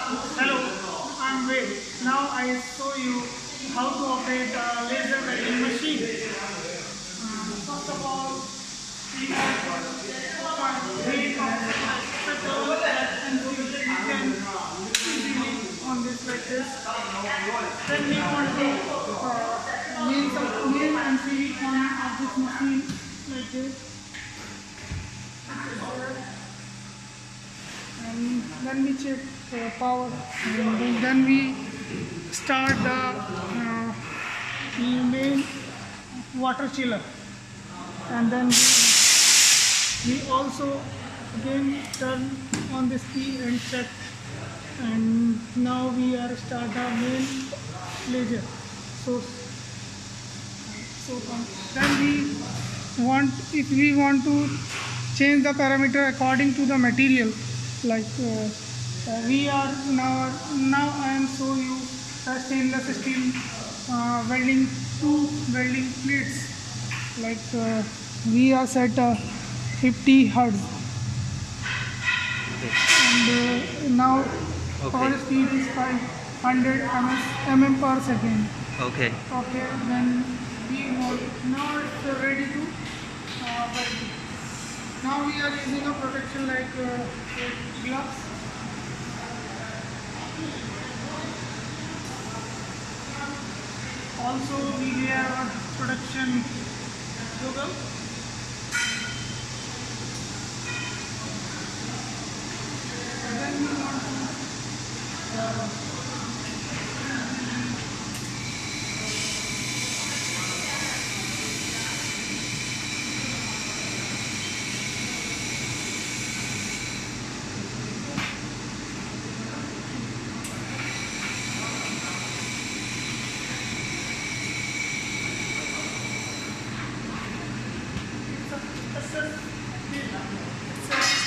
Hello, I'm Ved. Now I show you how to operate a laser welding machine. First of all, we have weight of petrol and you can easily on this like this. Then we want to nail and silicone of this machine like this. And then we check power, and then we start the main water chiller, and then we also again turn on this key and check, and now we are start the main laser source. Then if we want to change the parameter according to the material, like we are now I am show you a stainless steel welding two welding plates, like we are set 50 hertz, and now our speed is 500 mm per second. Okay. Then we want, now it's ready to weld. Now we are using a protection like gloves. Also we wear our protection goggles. Then we want to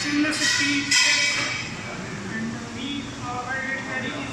stainless steel, and we weld it very easily.